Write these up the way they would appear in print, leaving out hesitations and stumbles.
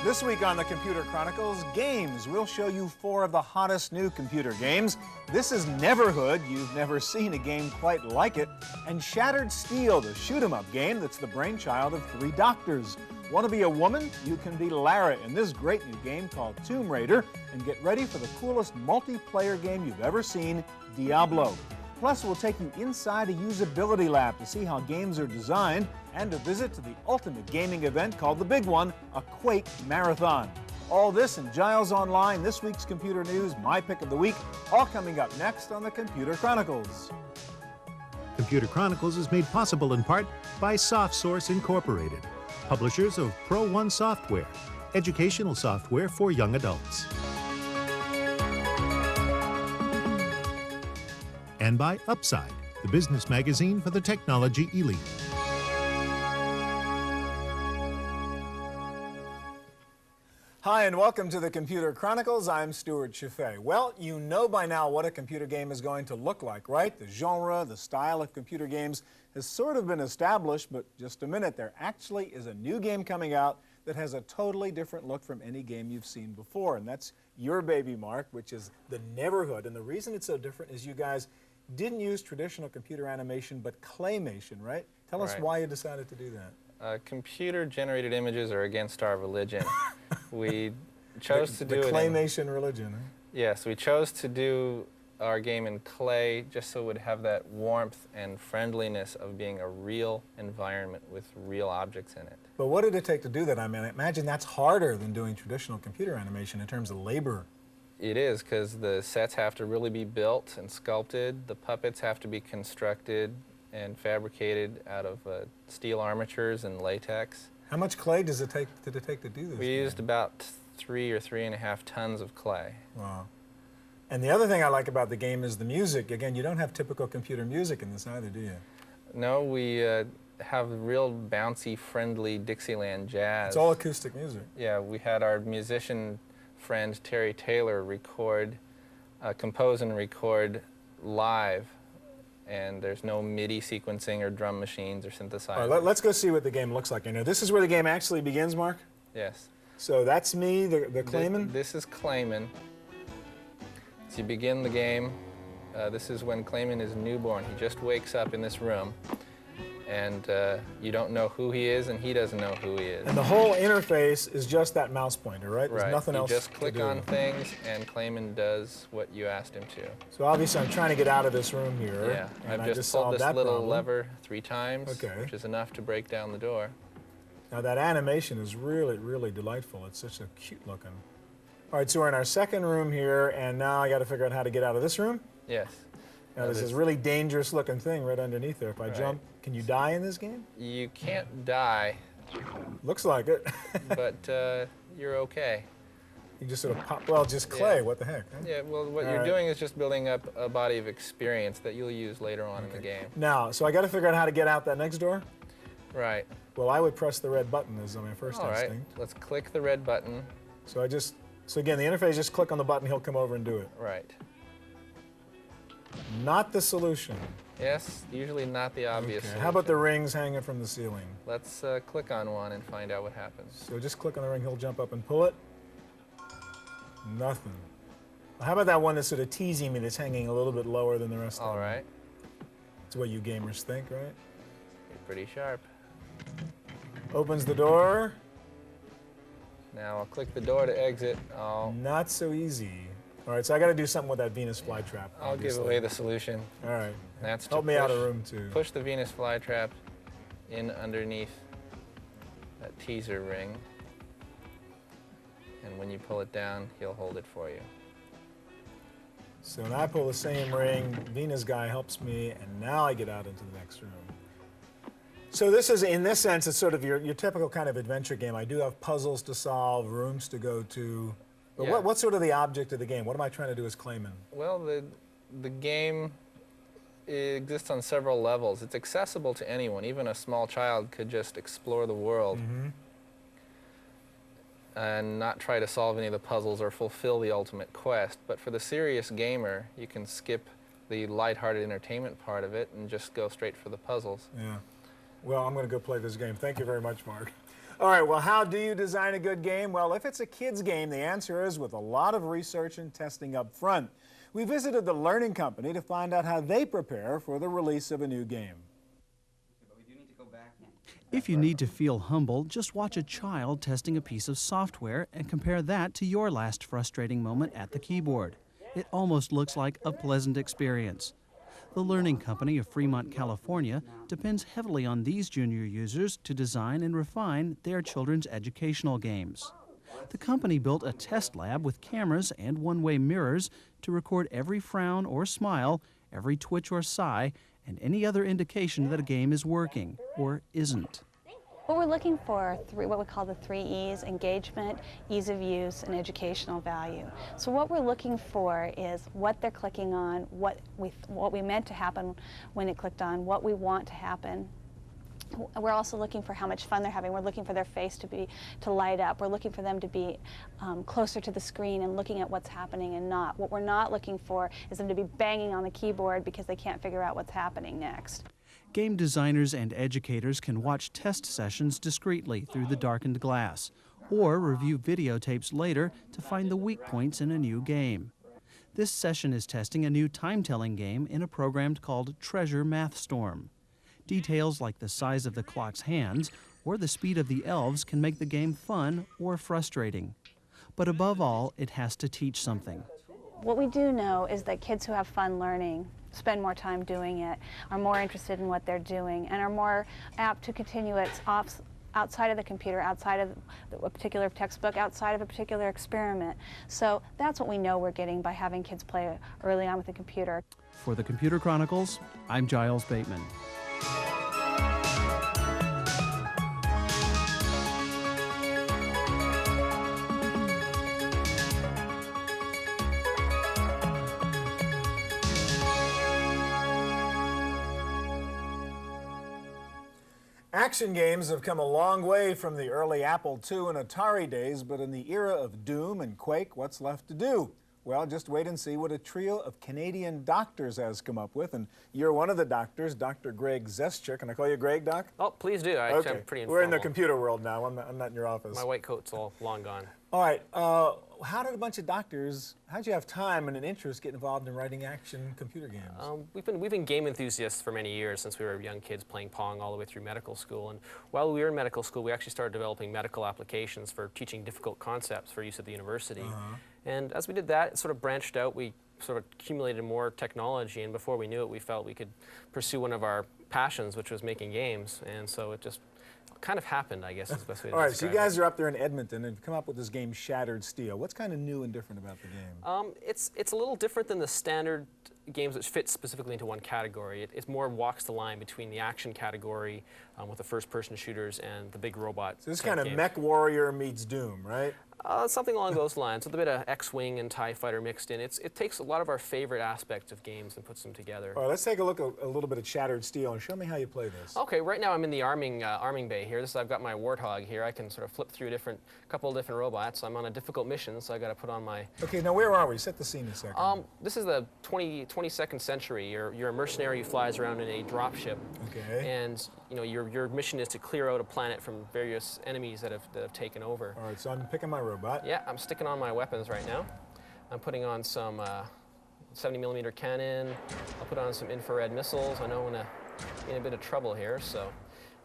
This week on the Computer Chronicles, games. We'll show you 4 of the hottest new computer games. This is Neverhood. You've never seen a game quite like it. And Shattered Steel, the shoot-'em-up game that's the brainchild of 3 doctors. Want to be a woman? You can be Lara in this great new game called Tomb Raider. And get ready for the coolest multiplayer game you've ever seen, Diablo. Plus, we'll take you inside a usability lab to see how games are designed and to visit to the ultimate gaming event called the Big One, a Quake Marathon. All this and Giles Online, this week's computer news, my pick of the week, all coming up next on the Computer Chronicles. Computer Chronicles is made possible in part by SoftSource Incorporated, publishers of Pro One software, educational software for young adults. And by Upside, the business magazine for the technology elite. Hi, and welcome to the Computer Chronicles. I'm Stuart Chaffee. Well, you know by now what a computer game is going to look like, right? The genre, the style of computer games has sort of been established, but just a minute, there actually is a new game coming out that has a totally different look from any game you've seen before, and that's your baby, Mark, which is the Neverhood. And the reason it's so different is you guys didn't use traditional computer animation, but claymation, right? Tell us why you decided to do that. Computer-generated images are against our religion. We chose to do the it claymation religion, huh? Yes, we chose to do our game in clay just so it would have that warmth and friendliness of being a real environment with real objects in it. But what did it take to do that? I mean, I imagine that's harder than doing traditional computer animation in terms of labor. It is, because the sets have to really be built and sculpted. The puppets have to be constructed and fabricated out of steel armatures and latex. How much clay did it take to do this? We used about 3 or 3.5 tons of clay. Wow. And the other thing I like about the game is the music. Again, you don't have typical computer music in this either, do you? No, we have real bouncy, friendly Dixieland jazz. It's all acoustic music. Yeah, we had our musician friend Terry Taylor compose and record live, and there's no MIDI sequencing or drum machines or synthesizers. All right, let's go see what the game looks like. You know, this is where the game actually begins, Mark? Yes. So that's me, the Clayman? This is Clayman. As you begin the game, this is when Clayman is newborn. He just wakes up in this room, and you don't know who he is, and he doesn't know who he is. And the whole interface is just that mouse pointer, right? There's nothing else to do. You just click on things, and Clayman does what you asked him to. So obviously I'm trying to get out of this room here. Yeah, and I've just pulled this little lever 3 times, which is enough to break down the door. Now that animation is really, really delightful. It's such a cute looking. All right, so we're in our second room here, and now I got to figure out how to get out of this room? Yes. Now there's this really dangerous looking thing right underneath there. If I jump, can you die in this game? You can't die. Looks like it. But you're okay. You just sort of pop, well, just clay, what the heck? Huh? Yeah, well, what you're doing is just building up a body of experience that you'll use later on in the game. Now, so I got to figure out how to get out that next door? Right. Well, I would press the red button as my first instinct. All right, let's click the red button. So so again, the interface, just click on the button, he'll come over and do it. Right. Not the solution. Yes, usually not the obvious solution. How about the rings hanging from the ceiling? Let's click on one and find out what happens. So just click on the ring, he'll jump up and pull it. Nothing. Well, how about that one that's sort of teasing me that's hanging a little bit lower than the rest of them? All right. That's what you gamers think, right? You're pretty sharp. Opens the door. Now I'll click the door to exit. Not so easy. All right, so I got to do something with that Venus flytrap. I'll give away the solution. All right. That's help me out of room 2. Push the Venus flytrap in underneath that teaser ring, and when you pull it down, he'll hold it for you. So when I pull the same ring, Venus guy helps me, and now I get out into the next room. So this is, in this sense, it's sort of your typical kind of adventure game. I do have puzzles to solve, rooms to go to. But what's sort of the object of the game? What am I trying to do as Clayman? Well, the game exists on several levels. It's accessible to anyone. Even a small child could just explore the world and not try to solve any of the puzzles or fulfill the ultimate quest. But for the serious gamer, you can skip the lighthearted entertainment part of it and just go straight for the puzzles. Yeah. Well, I'm going to go play this game. Thank you very much, Mark. All right, well, how do you design a good game? Well, if it's a kid's game, the answer is with a lot of research and testing up front. We visited the Learning Company to find out how they prepare for the release of a new game. If you need to feel humble, just watch a child testing a piece of software and compare that to your last frustrating moment at the keyboard. It almost looks like a pleasant experience. The Learning Company of Fremont, California, depends heavily on these junior users to design and refine their children's educational games. The company built a test lab with cameras and one-way mirrors to record every frown or smile, every twitch or sigh, and any other indication that a game is working or isn't. What we're looking for are what we call the 3 E's: engagement, ease of use, and educational value. So what we're looking for is what they're clicking on, what we meant to happen when it clicked on, what we want to happen. We're also looking for how much fun they're having. We're looking for their face to light up. We're looking for them to be closer to the screen and looking at what's happening and not. What we're not looking for is them to be banging on the keyboard because they can't figure out what's happening next. Game designers and educators can watch test sessions discreetly through the darkened glass, or review videotapes later to find the weak points in a new game. This session is testing a new time-telling game in a program called Treasure Math Storm. Details like the size of the clock's hands or the speed of the elves can make the game fun or frustrating. But above all, it has to teach something. What we do know is that kids who have fun learning spend more time doing it, are more interested in what they're doing, and are more apt to continue it outside of the computer, outside of a particular textbook, outside of a particular experiment. So that's what we know we're getting by having kids play early on with the computer. For the Computer Chronicles, I'm Giles Bateman. Action games have come a long way from the early Apple II and Atari days, but in the era of Doom and Quake, what's left to do? Well, just wait and see what a trio of Canadian doctors has come up with. And you're one of the doctors, Dr. Greg Zeschuk. Can I call you Greg, Doc? Oh, please do. I'm pretty informal. We're in the computer world now. I'm not in your office. My white coat's all long gone. All right. How did a bunch of doctors, how'd you have time and an interest get involved in writing action computer games? We've been game enthusiasts for many years, since we were young kids playing Pong all the way through medical school. And while we were in medical school, we actually started developing medical applications for teaching difficult concepts for use at the university. And as we did that, it sort of branched out. We sort of accumulated more technology, and before we knew it, we felt we could pursue one of our passions, which was making games. And so it just kind of happened, I guess, is the best way to All right, describe so you guys are up there in Edmonton and have come up with this game, Shattered Steel. What's kind of new and different about the game? It's a little different than the standard games that fit specifically into one category. It more walks the line between the action category with the first-person shooters and the big robot. So this kind of Mech Warrior meets Doom, right? Something along those lines, with a bit of X-Wing and TIE Fighter mixed in. It takes a lot of our favorite aspects of games and puts them together. All right, let's take a look at a little bit of Shattered Steel and show me how you play this. Okay, right now I'm in the arming bay here. I've got my Warthog here. I can sort of flip through a couple of different robots. I'm on a difficult mission, so I got to put on my... Okay, now where are we? Set the scene a second. This is the 22nd century. You're a mercenary who flies around in a dropship. Okay. And your mission is to clear out a planet from various enemies that have taken over. All right, so I'm picking my robot. Yeah, I'm sticking on my weapons right now. I'm putting on some 70mm cannon. I'll put on some infrared missiles. I know I'm in a bit of trouble here, so.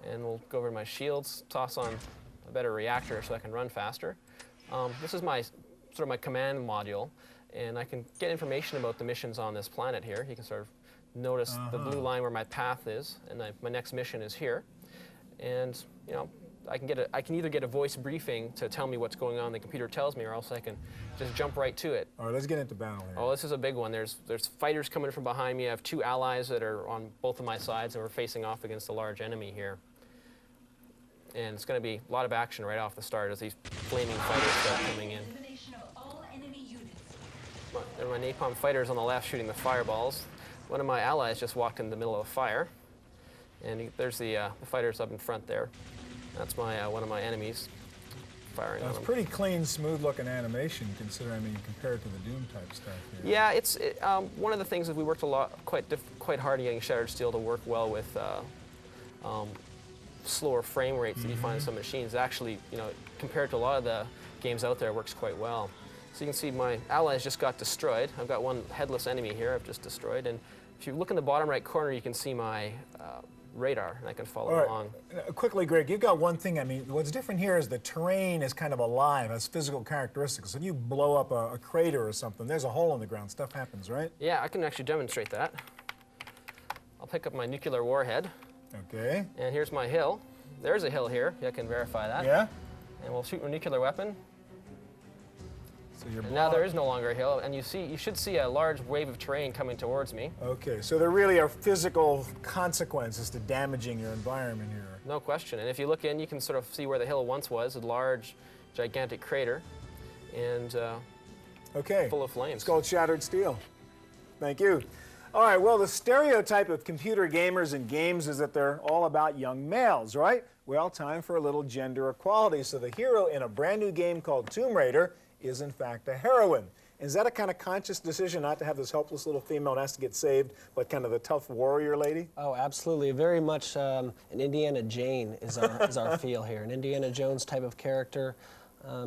And we'll go over to my shields, toss on a better reactor so I can run faster. This is my command module, and I can get information about the missions on this planet here. You can sort of notice the blue line where my path is, and my next mission is here. And I can either get a voice briefing to tell me what's going on, the computer tells me, or else I can just jump right to it. All right, let's get into battle here. Oh, this is a big one. There's fighters coming from behind me. I have 2 allies that are on both of my sides, and we're facing off against a large enemy here. And it's going to be a lot of action right off the start as these flaming fighters start coming in. There are my napalm fighters on the left shooting the fireballs. One of my allies just walked in the middle of a fire, and there's the fighters up in front there. That's one of my enemies firing on them. It's pretty clean, smooth-looking animation, considering, compared to the Doom type stuff here. Yeah, it's one of the things that we worked quite hard in getting Shattered Steel to work well with slower frame rates that you find in some machines. Actually, you know, compared to a lot of the games out there, it works quite well. So you can see my allies just got destroyed. I've got one headless enemy here I've just destroyed. And if you look in the bottom right corner, you can see my radar, and I can follow along. Quickly, Greg, you've got one thing. I mean, what's different here is the terrain is kind of alive, has physical characteristics. So if you blow up a crater or something, there's a hole in the ground, stuff happens, right? Yeah, I can actually demonstrate that. I'll pick up my nuclear warhead. Okay. And here's my hill. There's a hill here. I can verify that. Yeah? And we'll shoot a nuclear weapon. So you're And now there is no longer a hill, and you should see a large wave of terrain coming towards me. Okay, so there really are physical consequences to damaging your environment here. No question. And if you look in, you can sort of see where the hill once was, a large, gigantic crater, and full of flames. It's called shattered steel. Thank you. All right, well, the stereotype of computer gamers and games is that they're all about young males, right? Well, time for a little gender equality. So the hero in a brand new game called Tomb Raider is in fact a heroine. Is that a kind of conscious decision not to have this helpless little female that has to get saved, but kind of the tough warrior lady? Oh, absolutely. Very much an Indiana Jane is our feel here. An Indiana Jones type of character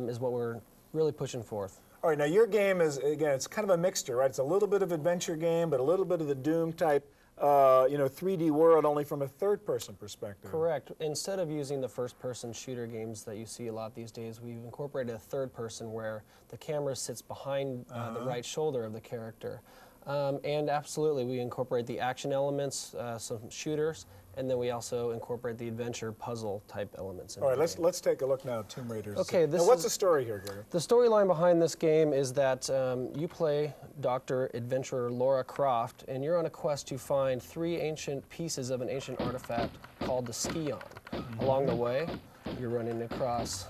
is what we're really pushing forth. All right, now your game is, again, it's kind of a mixture, right? It's a little bit of adventure game, but a little bit of the Doom type, 3D world, only from a third-person perspective. Correct. Instead of using the first-person shooter games that you see a lot these days, we've incorporated a third-person where the camera sits behind the right shoulder of the character. And absolutely, we incorporate the action elements, some shooters, and then we also incorporate the adventure puzzle type elements. All right, let's take a look now at Tomb Raider. Okay, now, what's the story here, Gary? The storyline behind this game is that you play Dr. Adventurer Lara Croft, and you're on a quest to find 3 ancient pieces of an ancient artifact called the Scion. Along the way, you're running across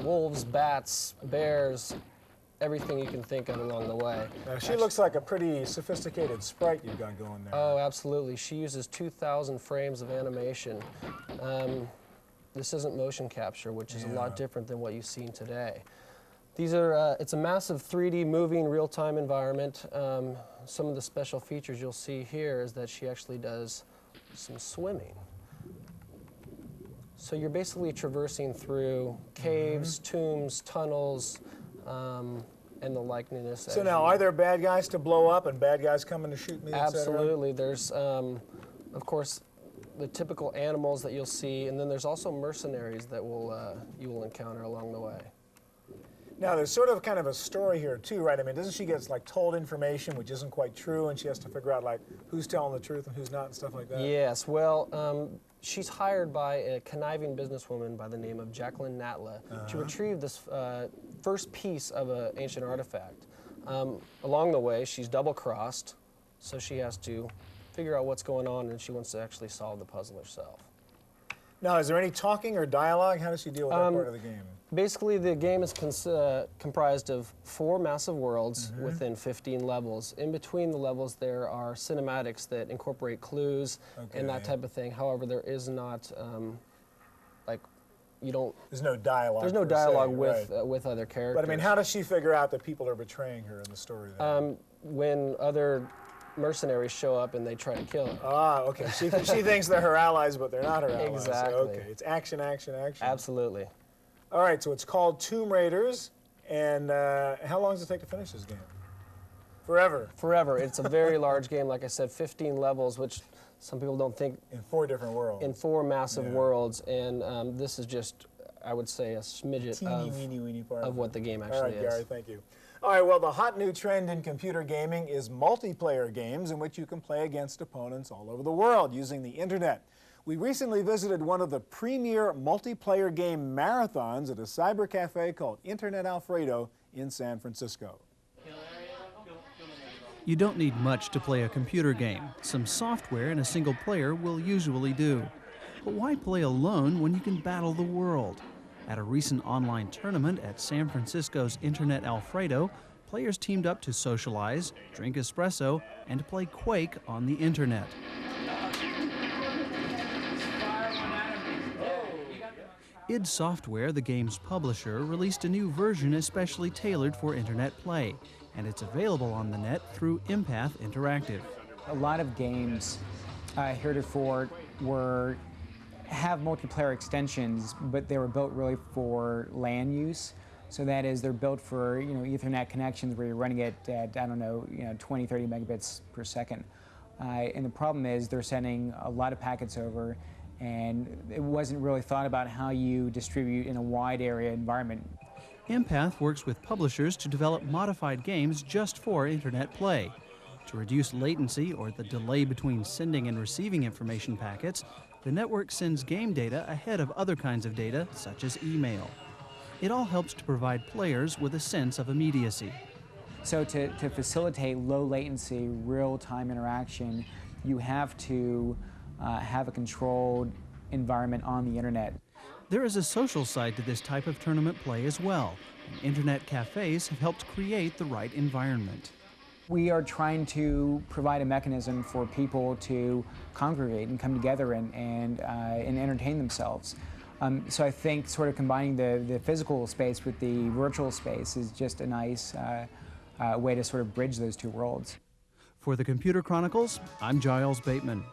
wolves, bats, bears, everything you can think of along the way. Now, she looks like a pretty sophisticated sprite you've got going there. Oh, absolutely. She uses 2,000 frames of animation. This isn't motion capture, which is a lot different than what you've seen today. These are, it's a massive 3D moving real-time environment. Some of the special features you'll see here is that she actually does some swimming. So you're basically traversing through caves, tombs, tunnels, and the likeness. So now, are there bad guys to blow up and bad guys coming to shoot me, Absolutely. There's, of course, the typical animals that you'll see, and then there's also mercenaries that you will encounter along the way. Now, there's sort of kind of a story here, too, right? I mean, doesn't she get, like, told information which isn't quite true, and she has to figure out, like, who's telling the truth and who's not and stuff like that? Yes. Well, she's hired by a conniving businesswoman by the name of Jacqueline Natla to retrieve this first piece of an ancient artifact. Along the way, she's double-crossed, so she has to figure out what's going on, and she wants to actually solve the puzzle herself. Now, is there any talking or dialogue? How does she deal with that part of the game? Basically, the game is comprised of 4 massive worlds within 15 levels. In between the levels, there are cinematics that incorporate clues and that type of thing. However, there is not, There's no dialogue. There's no dialogue with other characters. But I mean, how does she figure out that people are betraying her in the story? When other mercenaries show up and they try to kill her. Ah, okay. She thinks they're her allies, but they're not her allies. Exactly. Okay. It's action, action, action. Absolutely. All right. So it's called Tomb Raiders, and how long does it take to finish this game? Forever. Forever. It's a very large game. Like I said, 15 levels, which some people don't think. In 4 different worlds. In 4 massive worlds, and this is just, I would say, a smidget of what the game actually is. All right, Gary, thank you. All right, well, the hot new trend in computer gaming is multiplayer games in which you can play against opponents all over the world using the internet. We recently visited one of the premier multiplayer game marathons at a cyber cafe called Internet Alfredo in San Francisco. You don't need much to play a computer game. Some software and a single player will usually do. But why play alone when you can battle the world? At a recent online tournament at San Francisco's Internet Alfredo, players teamed up to socialize, drink espresso, and play Quake on the internet. id Software, the game's publisher, released a new version especially tailored for internet play, and it's available on the net through Empath Interactive. A lot of games heretofore have multiplayer extensions, but they were built really for LAN use. So that is, they're built for Ethernet connections where you're running it at, I don't know, 20, 30 megabits per second. And the problem is they're sending a lot of packets over, and it wasn't really thought about how you distribute in a wide area environment. Empath works with publishers to develop modified games just for internet play. To reduce latency, or the delay between sending and receiving information packets, the network sends game data ahead of other kinds of data, such as email. It all helps to provide players with a sense of immediacy. So to facilitate low latency, real-time interaction, you have to have a controlled environment on the internet. There is a social side to this type of tournament play as well, and internet cafes have helped create the right environment. We are trying to provide a mechanism for people to congregate and come together and entertain themselves. So I think sort of combining the physical space with the virtual space is just a nice way to sort of bridge those two worlds. For the Computer Chronicles, I'm Giles Bateman.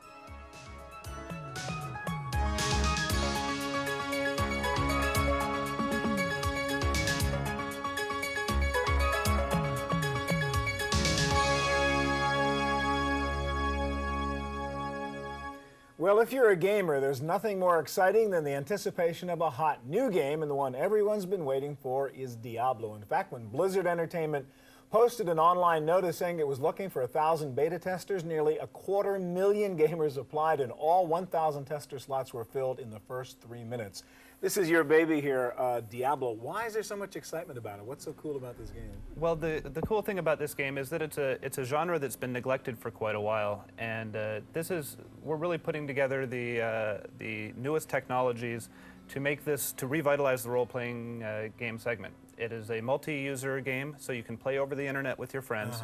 Well, if you're a gamer, there's nothing more exciting than the anticipation of a hot new game, and the one everyone's been waiting for is Diablo. In fact, when Blizzard Entertainment posted an online notice saying it was looking for 1,000 beta testers, nearly 250,000 gamers applied, and all 1,000 tester slots were filled in the first 3 minutes. This is your baby here, Diablo. Why is there so much excitement about it? What's so cool about this game? Well, the cool thing about this game is that it's a genre that's been neglected for quite a while, and we're really putting together the newest technologies to make this, to revitalize the role-playing game segment. It is a multi-user game, so you can play over the internet with your friends.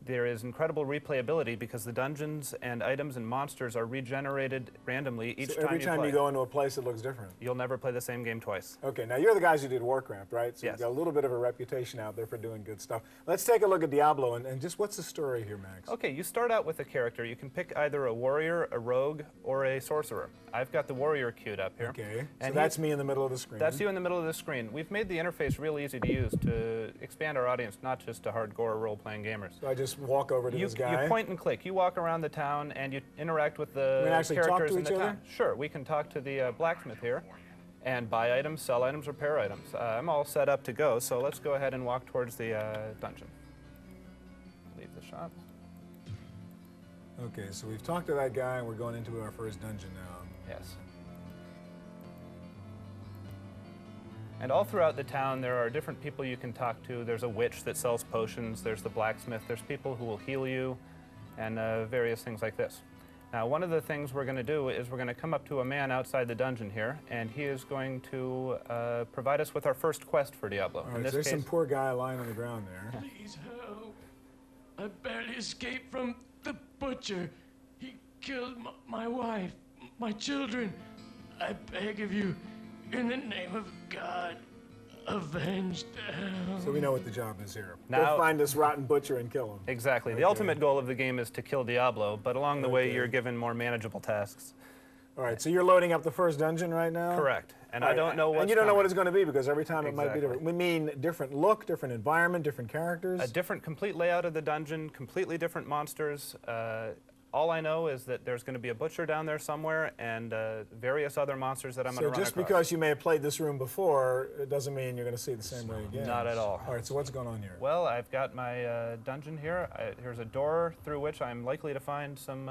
There is incredible replayability because the dungeons and items and monsters are regenerated randomly each time you play. Every time you go into a place, it looks different. You'll never play the same game twice. Okay, now you're the guys who did Warcraft, right? So Yes. you've got a little bit of a reputation out there for doing good stuff. Let's take a look at Diablo, and just what's the story here, Max? Okay, you start out with a character. You can pick either a warrior, a rogue, or a sorcerer. I've got the warrior queued up here. Okay, and so that's me in the middle of the screen. That's you in the middle of the screen. We've made the interface real easy to use to expand our audience, not just to hardcore role-playing gamers. So I just walk over to this guy? You point and click. You walk around the town and you interact with the We can actually talk characters to in each the other? town. Sure, we can talk to the blacksmith here and buy items, sell items, repair items. I'm all set up to go, so let's go ahead and walk towards the dungeon. Leave the shop. Okay, so we've talked to that guy, and we're going into our first dungeon now. Yes. And all throughout the town, there are different people you can talk to. There's a witch that sells potions. There's the blacksmith. There's people who will heal you, and various things like this. Now, one of the things we're going to do is we're going to come up to a man outside the dungeon here, and he is going to provide us with our first quest for Diablo. All right, so there's some poor guy lying on the ground there. Please help. I barely escaped from the butcher. He killed my wife, my children. I beg of you, in the name of God, avenge them. So we know what the job is here. Now- Go find this rotten butcher and kill him. Exactly. Okay. The ultimate goal of the game is to kill Diablo, but along the way, you're given more manageable tasks. All right, so you're loading up the first dungeon right now? Correct. And All I right, don't know what's And you don't know coming. what it's going to be because every time it might be Exactly. different. We mean different look, different environment, different characters? A different, complete layout of the dungeon, completely different monsters. All I know is that there's going to be a butcher down there somewhere and various other monsters that I'm going to So run just across. because you may have played this room before, it doesn't mean you're going to see it the same way again. Not at all. All right, so what's going on here? Well, I've got my dungeon here. Here's a door through which I'm likely to find some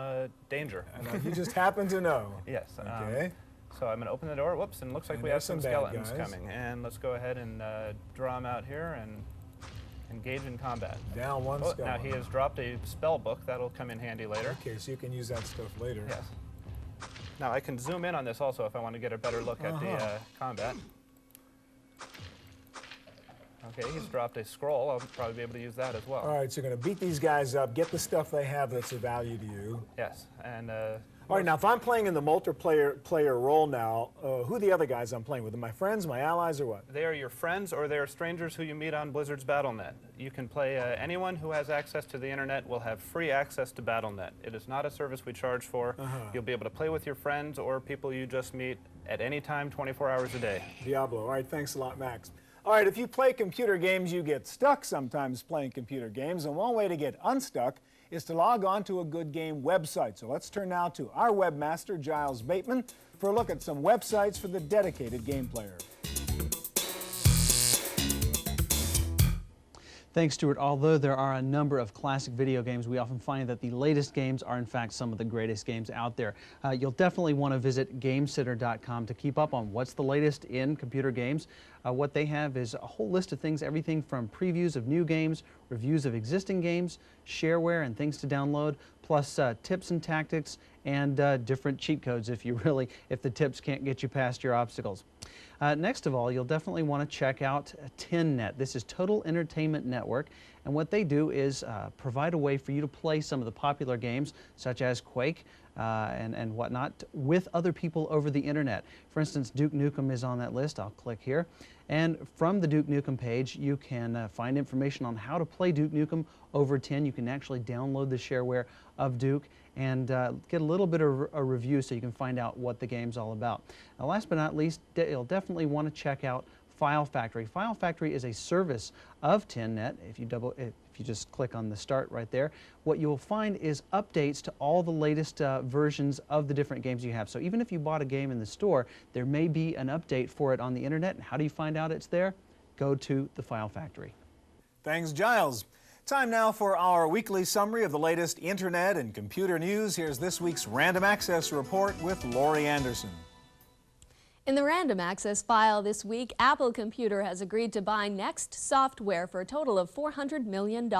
danger. And you just happen to know. Yes. Okay. So I'm going to open the door. Whoops, and it looks like And we have there's some some bad skeletons guys. coming. And let's go ahead and draw them out here and engage in combat. Down one Oh, skeleton. now he has dropped a spell book. That'll come in handy later. Okay, so you can use that stuff later. Yes. Now I can zoom in on this also if I want to get a better look at the combat. Okay, he's dropped a scroll. I'll probably be able to use that as well. All right, so you're going to beat these guys up, get the stuff they have that's of value to you. Yes, and All right, now if I'm playing in the multiplayer role now, who are the other guys I'm playing with? Are my friends, my allies, or what? They are your friends, or they are strangers who you meet on Blizzard's BattleNet. You can play, anyone who has access to the internet will have free access to BattleNet. It is not a service we charge for. You'll be able to play with your friends or people you just meet at any time, 24 hours a day. Diablo. All right, thanks a lot, Max. All right, if you play computer games, you get stuck sometimes playing computer games, and one way to get unstuck is to log on to a good game website. So let's turn now to our webmaster, Giles Bateman, for a look at some websites for the dedicated game player. Thanks, Stuart. Although there are a number of classic video games, we often find that the latest games are in fact some of the greatest games out there. You'll definitely want to visit GameSitter.com to keep up on what's the latest in computer games. What they have is a whole list of things, everything from previews of new games, reviews of existing games, shareware and things to download, plus tips and tactics and different cheat codes if the tips can't get you past your obstacles. Next of all, you'll definitely want to check out TNNet. This is Total Entertainment Network, and what they do is provide a way for you to play some of the popular games, such as Quake and whatnot, with other people over the internet. For instance, Duke Nukem is on that list. I'll click here. And from the Duke Nukem page, you can find information on how to play Duke Nukem over 10. You can actually download the shareware of Duke and get a little bit of a review so you can find out what the game's all about. Now, last but not least, you'll definitely want to check out File Factory. File Factory is a service of TNNet. If you just click on the start right there, what you'll find is updates to all the latest versions of the different games you have. So even if you bought a game in the store, there may be an update for it on the internet. And how do you find out it's there? Go to the File Factory. Thanks, Giles. Time now for our weekly summary of the latest internet and computer news. Here's this week's Random Access Report with Lori Anderson. In the Random Access file this week, Apple Computer has agreed to buy Next Software for a total of $400 million.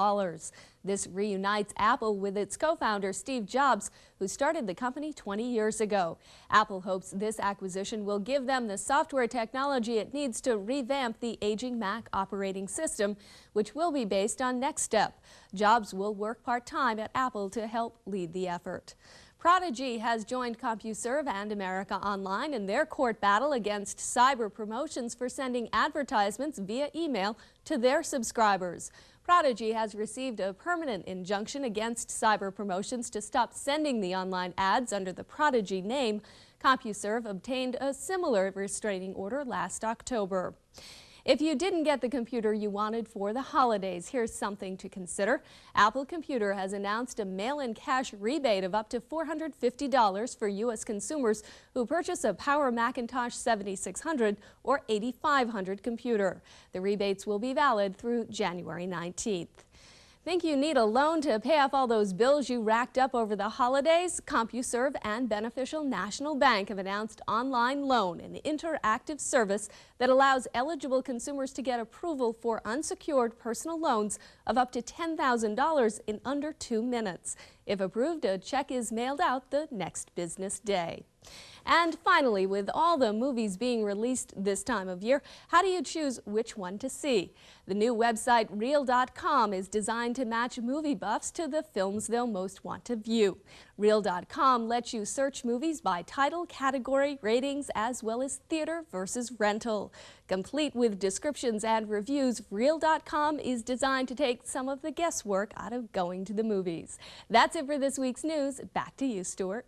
This reunites Apple with its co-founder Steve Jobs, who started the company 20 years ago. Apple hopes this acquisition will give them the software technology it needs to revamp the aging Mac operating system, which will be based on NextStep. Jobs will work part-time at Apple to help lead the effort. Prodigy has joined CompuServe and America Online in their court battle against cyber promotions for sending advertisements via email to their subscribers. Prodigy has received a permanent injunction against cyber promotions to stop sending the online ads under the Prodigy name. CompuServe obtained a similar restraining order last October. If you didn't get the computer you wanted for the holidays, here's something to consider. Apple Computer has announced a mail-in cash rebate of up to $450 for U.S. consumers who purchase a Power Macintosh 7600 or 8500 computer. The rebates will be valid through January 19th. Think you need a loan to pay off all those bills you racked up over the holidays? CompuServe and Beneficial National Bank have announced Online Loan, an interactive service that allows eligible consumers to get approval for unsecured personal loans of up to $10,000 in under 2 minutes. If approved, a check is mailed out the next business day. And finally, with all the movies being released this time of year, how do you choose which one to see? The new website Reel.com is designed to match movie buffs to the films they'll most want to view. Reel.com lets you search movies by title, category, ratings, as well as theater versus rental. Complete with descriptions and reviews, Reel.com is designed to take some of the guesswork out of going to the movies. That's it for this week's news. Back to you, Stuart.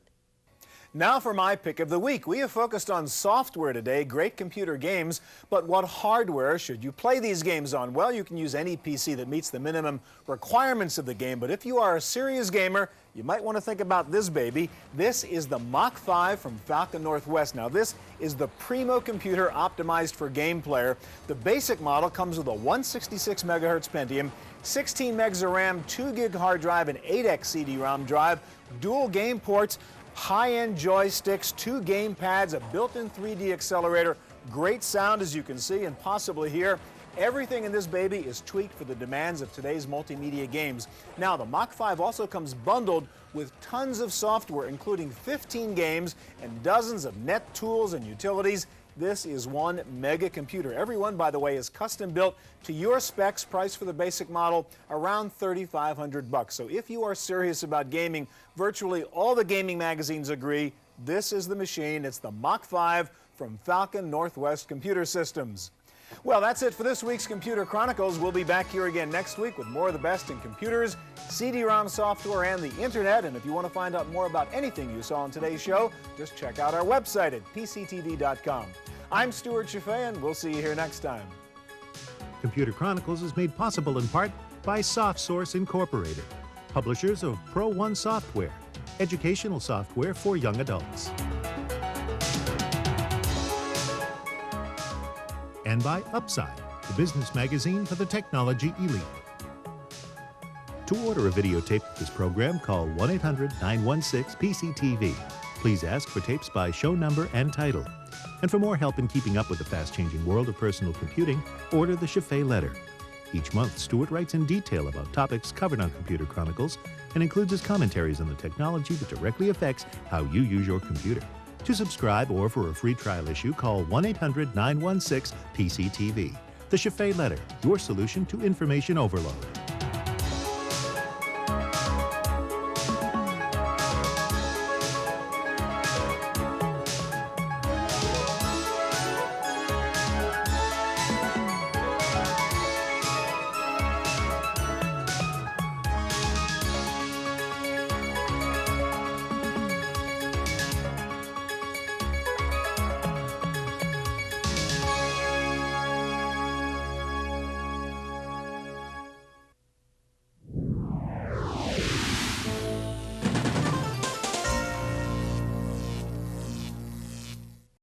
Now for my pick of the week. We have focused on software today, great computer games, but what hardware should you play these games on? Well, you can use any PC that meets the minimum requirements of the game, but if you are a serious gamer, you might want to think about this baby. This is the Mach 5 from Falcon Northwest. Now this is the primo computer optimized for game player. The basic model comes with a 166 megahertz Pentium, 16 megs of RAM, 2 gig hard drive, and 8x CD-ROM drive, dual game ports, high-end joysticks, 2 game pads, a built-in 3D accelerator, great sound as you can see and possibly hear. Everything in this baby is tweaked for the demands of today's multimedia games. Now, the Mach 5 also comes bundled with tons of software, including 15 games and dozens of net tools and utilities. This is one mega computer. Every one, by the way, is custom built to your specs. Price for the basic model around $3,500. So if you are serious about gaming, virtually all the gaming magazines agree this is the machine. It's the Mach 5 from Falcon Northwest Computer Systems. Well, that's it for this week's Computer Chronicles. We'll be back here again next week with more of the best in computers, CD-ROM software, and the internet. And if you want to find out more about anything you saw on today's show, just check out our website at pctv.com. I'm Stuart Chaffee, and we'll see you here next time. Computer Chronicles is made possible in part by SoftSource Incorporated, publishers of Pro One software, educational software for young adults. And by Upside, the business magazine for the technology elite. To order a videotape of this program, call 1-800-916-PCTV. Please ask for tapes by show number and title. And for more help in keeping up with the fast-changing world of personal computing, order the Chaffee Letter. Each month, Stuart writes in detail about topics covered on Computer Chronicles and includes his commentaries on the technology that directly affects how you use your computer. To subscribe or for a free trial issue, call 1-800-916-PCTV. The Chaffee Letter, your solution to information overload.